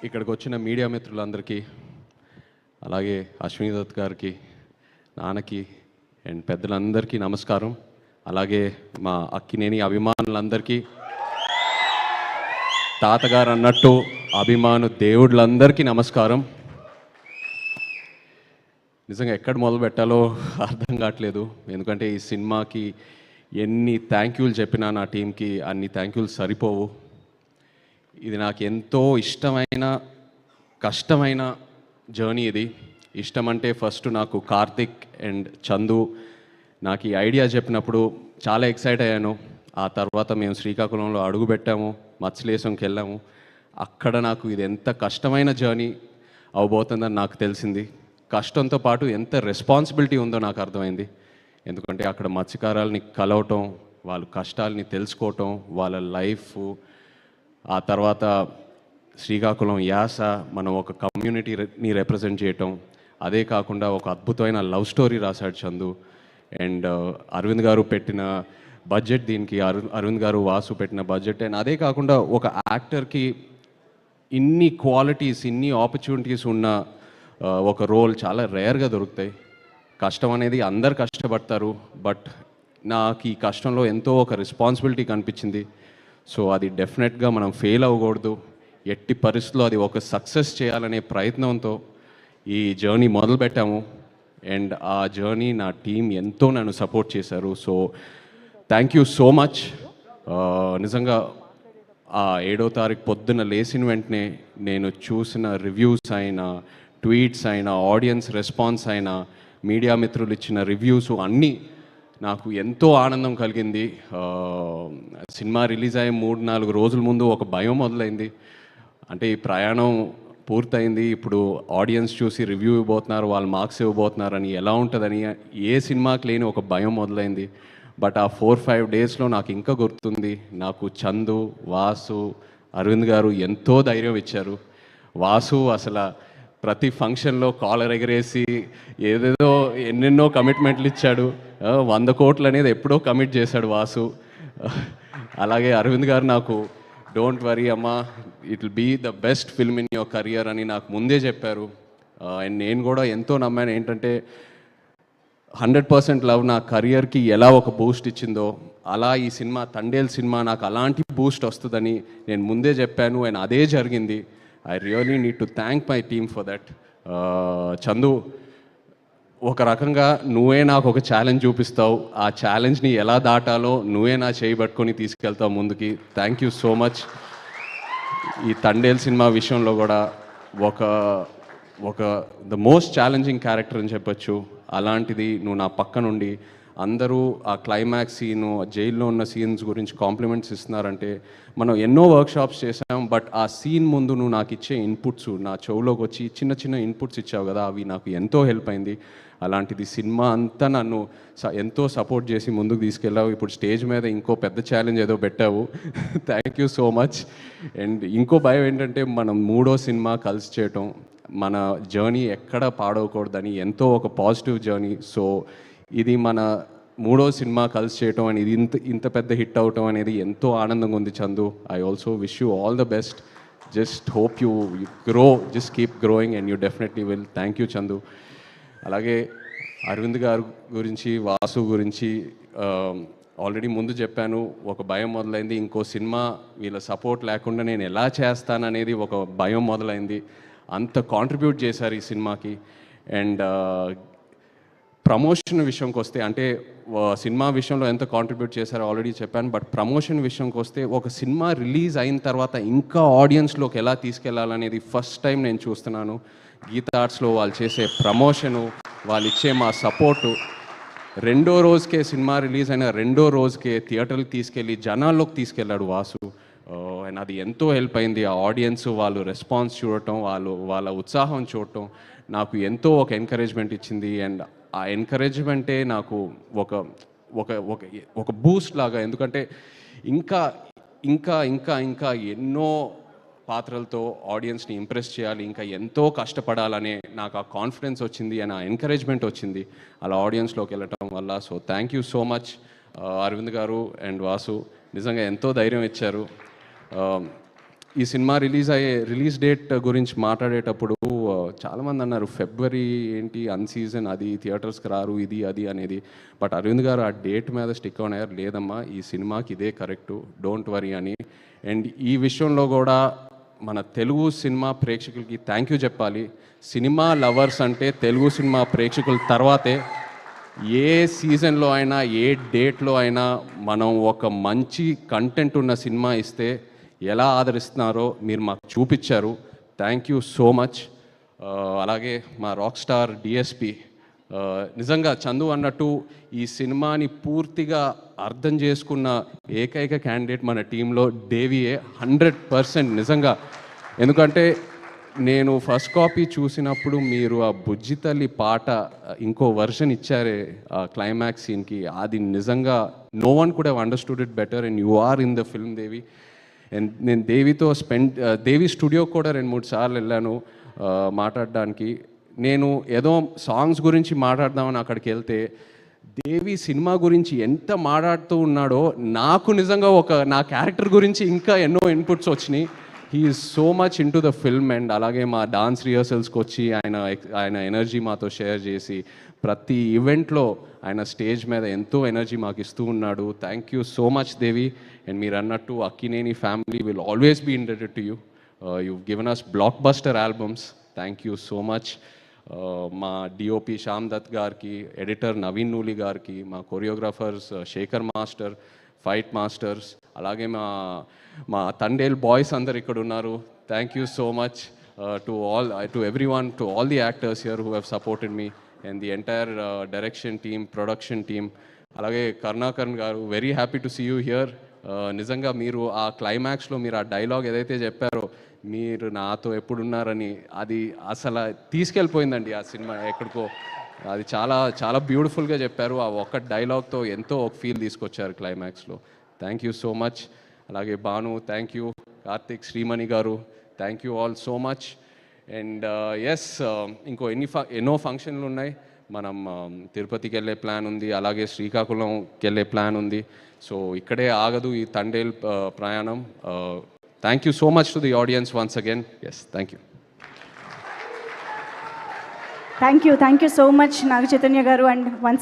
ఇక్కడికి వచ్చిన మీడియా మిత్రులందరికీ, అలాగే అశ్విని దత్ గారికి, నాన్నకి అండ్ పెద్దలందరికీ నమస్కారం. అలాగే మా అక్కినేని అభిమానులందరికీ, తాతగారు అన్నట్టు అభిమాను దేవుళ్ళందరికీ నమస్కారం. నిజంగా ఎక్కడ మొదలు పెట్టాలో అర్థం కావట్లేదు. ఎందుకంటే ఈ సినిమాకి ఎన్ని థ్యాంక్ యూలు చెప్పినా నా టీంకి అన్ని థ్యాంక్ యూలు సరిపోవు. ఇది నాకు ఎంతో ఇష్టమైన కష్టమైన జర్నీ. ఇది ఇష్టం అంటే ఫస్ట్ నాకు కార్తిక్ అండ్ చందు నాకు ఈ ఐడియా చెప్పినప్పుడు చాలా ఎక్సైట్ అయ్యాను. ఆ తర్వాత మేము శ్రీకాకుళంలో అడుగు పెట్టాము, మత్స్యలేశంకి వెళ్ళాము. అక్కడ నాకు ఇది ఎంత కష్టమైన జర్నీ అవబోతుందని నాకు తెలిసింది. కష్టంతో పాటు ఎంత రెస్పాన్సిబిలిటీ ఉందో నాకు అర్థమైంది. ఎందుకంటే అక్కడ మత్స్యకారులని కలవటం, వాళ్ళ కష్టాలని తెలుసుకోవటం, వాళ్ళ లైఫ్, ఆ తర్వాత శ్రీకాకుళం యాస, మనం ఒక కమ్యూనిటీని రిప్రజెంట్ చేయటం, అదే కాకుండా ఒక అద్భుతమైన లవ్ స్టోరీ రాశాడు చందు. అండ్ అరవింద్ గారు పెట్టిన బడ్జెట్ దీనికి, అరవింద్ గారు వాసు పెట్టిన బడ్జెట్. అండ్ అదే కాకుండా ఒక యాక్టర్కి ఇన్ని క్వాలిటీస్, ఇన్ని ఆపర్చునిటీస్ ఉన్న ఒక రోల్ చాలా రేర్గా దొరుకుతాయి. కష్టం అనేది అందరు కష్టపడతారు, బట్ నాకు ఈ కష్టంలో ఎంతో ఒక రెస్పాన్సిబిలిటీ కనిపించింది. సో అది డెఫినెట్గా మనం ఫెయిల్ అవ్వకూడదు, ఎట్టి పరిస్థితుల్లో అది ఒక సక్సెస్ చేయాలనే ప్రయత్నంతో ఈ జర్నీ మొదలుపెట్టాము. అండ్ ఆ జర్నీ నా టీం ఎంతో నన్ను సపోర్ట్ చేశారు. So thank you so much. నిజంగా ఆ 7వ తారీఖు పొద్దున్న లేచిన వెంటనే నేను చూసిన రివ్యూస్ అయినా, ట్వీట్స్ అయినా, ఆడియన్స్ రెస్పాన్స్ అయినా, మీడియా మిత్రులు ఇచ్చిన రివ్యూస్ అన్నీ నాకు ఎంతో ఆనందం కలిగింది. సినిమా రిలీజ్ అయ్యే 3-4 రోజుల ముందు ఒక భయం మొదలైంది. అంటే ఈ ప్రయాణం పూర్తయింది, ఇప్పుడు ఆడియన్స్ చూసి రివ్యూ ఇవ్వబోతున్నారు, వాళ్ళు మార్క్స్ ఇవ్వబోతున్నారని, ఎలా ఉంటుందని ఏ సినిమాకి లేని ఒక భయం మొదలైంది. బట్ ఆ 4-5 డేస్లో నాకు ఇంకా గుర్తుంది, నాకు చందు, వాసు, అరవింద్ గారు ఎంతో ధైర్యం ఇచ్చారు. వాసు అసలు ప్రతి ఫంక్షన్లో కాలర్ ఎగరేసి ఏదేదో ఎన్నెన్నో కమిట్మెంట్లు ఇచ్చాడు. 100 కోట్లు అనేది ఎప్పుడో కమిట్ చేశాడు వాసు. అలాగే అరవింద్ గారు నాకు డోంట్ వరీ అమ్మా, it will be the best film in your career అని నాకు ముందే చెప్పారు. అండ్ నేను కూడా ఎంతో నమ్మాను. ఏంటంటే 100% లవ్ నా కెరియర్కి ఎలా ఒక బూస్ట్ ఇచ్చిందో, అలా ఈ సినిమా తండేల్ సినిమా నాకు అలాంటి బూస్ట్ వస్తుందని నేను ముందే చెప్పాను. అండ్ అదే జరిగింది. I really need to thank my team for that. Chandu, ఒక రకంగా నువ్వే నాకు ఒక ఛాలెంజ్ చూపిస్తావు, ఆ ఛాలెంజ్ని ఎలా దాటాలో నువ్వే నా చేయి పట్టుకొని తీసుకెళ్తావు ముందుకి. Thank you so much. ఈ తండేల్ సినిమా విషయంలో కూడా ఒక ద మోస్ట్ ఛాలెంజింగ్ క్యారెక్టర్ అని చెప్పొచ్చు. అలాంటిది నువ్వు నా పక్క నుండి అందరూ ఆ క్లైమాక్స్ సీను, జైల్లో ఉన్న సీన్స్ గురించి కాంప్లిమెంట్స్ ఇస్తున్నారంటే, మనం ఎన్నో వర్క్షాప్స్ చేసాం, బట్ ఆ సీన్ ముందు నువ్వు నాకు ఇచ్చే ఇన్పుట్స్, నా చెవులోకి వచ్చి చిన్న చిన్న ఇన్పుట్స్ ఇచ్చావు కదా, అవి నాకు ఎంతో హెల్ప్ అయింది. అలాంటిది సినిమా అంతా నన్ను ఎంతో సపోర్ట్ చేసి ముందుకు తీసుకెళ్ళావు. ఇప్పుడు స్టేజ్ మీద ఇంకో పెద్ద ఛాలెంజ్ ఏదో పెట్టావు. Thank you so much. And ఇంకో భయం ఏంటంటే, మనం 3వ సినిమా కలిసి చేయటం, మన జర్నీ ఎక్కడ పాడవకూడదని ఎంతో ఒక పాజిటివ్ జర్నీ. సో ఇది మన 3వ సినిమా కలిసి చేయటం అని, ఇది ఇంత పెద్ద హిట్ అవటం అనేది ఎంతో ఆనందంగా ఉంది Chandu. I also wish you all the best. Just hope you grow, just keep growing and you definitely will. Thank you Chandu. అలాగే అరవింద్ గారు గురించి, వాసు గురించి ఆల్రెడీ ముందు చెప్పాను. ఒక భయం మొదలైంది, ఇంకో సినిమా వీళ్ళ సపోర్ట్ లేకుండా నేను ఎలా చేస్తాననేది ఒక భయం మొదలైంది. అంత కాంట్రిబ్యూట్ చేశారు ఈ సినిమాకి. అండ్ ప్రమోషన్ విషయంకి వస్తే, అంటే సినిమా విషయంలో ఎంత కాంట్రిబ్యూట్ చేశారో ఆల్రెడీ చెప్పాను, బట్ ప్రమోషన్ విషయంకి వస్తే ఒక సినిమా రిలీజ్ అయిన తర్వాత ఇంకా ఆడియన్స్లోకి ఎలా తీసుకెళ్లాలనేది ఫస్ట్ టైం నేను చూస్తున్నాను. గీతా ఆర్ట్స్లో వాళ్ళు చేసే ప్రమోషను, వాళ్ళు ఇచ్చే మా సపోర్టు, 2వ రోజుకే సినిమా రిలీజ్ అయిన 2వ రోజుకే థియేటర్కి తీసుకెళ్ళి జనాల్లోకి తీసుకెళ్ళాడు వాసు. అండ్ అది ఎంతో హెల్ప్ అయింది. ఆ ఆడియన్స్ వాళ్ళు రెస్పాన్స్ చూడటం, వాళ్ళ ఉత్సాహం చూడటం నాకు ఎంతో ఒక ఎంకరేజ్మెంట్ ఇచ్చింది. అండ్ ఆ ఎంకరేజ్మెంటే నాకు ఒక ఒక ఒక ఒక బూస్ట్ లాగా. ఎందుకంటే ఇంకా ఇంకా ఇంకా ఇంకా ఎన్నో పాత్రలతో ఆడియన్స్ని ఇంప్రెస్ చేయాలి, ఇంకా ఎంతో కష్టపడాలనే నాకు ఆ కాన్ఫిడెన్స్ వచ్చింది అండ్ ఆ ఎంకరేజ్మెంట్ వచ్చింది అలా ఆడియన్స్లోకి వెళ్ళటం వల్ల. So thank you so much Arvind garu and Vasu, నిజంగా ఎంతో ధైర్యం ఇచ్చారు. ఈ సినిమా రిలీజ్ డేట్ గురించి మాట్లాడేటప్పుడు చాలామంది అన్నారు ఫిబ్రవరి ఏంటి అన్సీజన్, అది థియేటర్స్కి రారు, ఇది అది అనేది. బట్ అరవింద్ గారు ఆ డేట్ మీద స్టిక్ ఆన్ అయ్యారు, లేదమ్మా ఈ సినిమాకి ఇదే కరెక్టు, డోంట్ వరీ అని. అండ్ ఈ విషయంలో కూడా మన తెలుగు సినిమా ప్రేక్షకులకి థ్యాంక్ యూ చెప్పాలి. సినిమా లవర్స్ అంటే తెలుగు సినిమా ప్రేక్షకుల తర్వాతే. ఏ సీజన్లో అయినా ఏ డేట్లో అయినా మనం ఒక మంచి కంటెంట్ ఉన్న సినిమా ఇస్తే ఎలా ఆదరిస్తున్నారో మీరు మాకు చూపించారు. Thank you so much. అలాగే మా రాక్ స్టార్ డిఎస్పి, నిజంగా చందు అన్నట్టు ఈ సినిమాని పూర్తిగా అర్థం చేసుకున్న ఏకైక క్యాండిడేట్ మన టీంలో దేవియే, 100% నిజంగా. ఎందుకంటే నేను ఫస్ట్ కాపీ చూసినప్పుడు మీరు ఆ బుజ్జి తల్లి పాట ఇంకో వర్షన్ ఇచ్చారే ఆ క్లైమాక్స్ సీన్కి, అది నిజంగా no one could have understood it better and you are in the film Devi. And నేను దేవితో దేవి స్టూడియోకి కూడా 2-3 సార్లు వెళ్ళాను మాట్లాడడానికి. నేను ఏదో సాంగ్స్ గురించి మాట్లాడదామని అక్కడికి వెళ్తే దేవి సినిమా గురించి ఎంత మాట్లాడుతూ ఉన్నాడో నాకు నిజంగా నా క్యారెక్టర్ గురించి ఇంకా ఎన్నో ఇన్పుట్స్ వచ్చినాయి. He is so much in to the film. And అలాగే మా డాన్స్ రిహర్సల్స్కి వచ్చి ఆయన ఎనర్జీ మాతో షేర్ చేసి ప్రతి ఈవెంట్లో ఆయన స్టేజ్ మీద ఎంతో ఎనర్జీ మాకు ఇస్తూ ఉన్నాడు. Thank you so much Devi. And మీరు అన్నట్టు Akkineni family will always be indebted to you. You given us blockbuster albums. Thank you so much. మా డిఓపి శ్యామ్ దత్ గారికి, ఎడిటర్ నవీన్ నూలి గారికి, మా choreographers Sekhar master, fight masters, అలాగే మా తండేల్ బాయ్స్ అందరు ఇక్కడ ఉన్నారు. Thank you so much to everyone, to all the actors here who have supported me and the entire direction team, production team. అలాగే Karunakaran garu, very happy to see you here. నిజంగా మీరు ఆ క్లైమాక్స్లో మీరు ఆ డైలాగ్ ఏదైతే చెప్పారో, మీరు నాతో ఎప్పుడున్నారని, అది అసలు తీసుకెళ్ళిపోయిందండి ఆ సినిమా ఎక్కడికో. అది చాలా చాలా బ్యూటిఫుల్గా చెప్పారు. ఆ ఒక్క డైలాగ్తో ఎంతో ఒక ఫీల్ తీసుకొచ్చారు క్లైమాక్స్లో. Thank you so much. అలాగే Bhanu, thank you. Karthik, Srimani garu, thank you all so much. And yes, ఇంకో ఎన్నో ఫంక్షన్లు ఉన్నాయి. మనం తిరుపతికి వెళ్ళే ప్లాన్ ఉంది, అలాగే శ్రీకాకుళంకి వెళ్ళే ప్లాన్ ఉంది. సో ఇక్కడే ఆగదు ఈ తండేల్ ప్రయాణం. Thank you so much to the audience once again. Yes, thank you. Thank you so much Naga Chaitanya garu. And once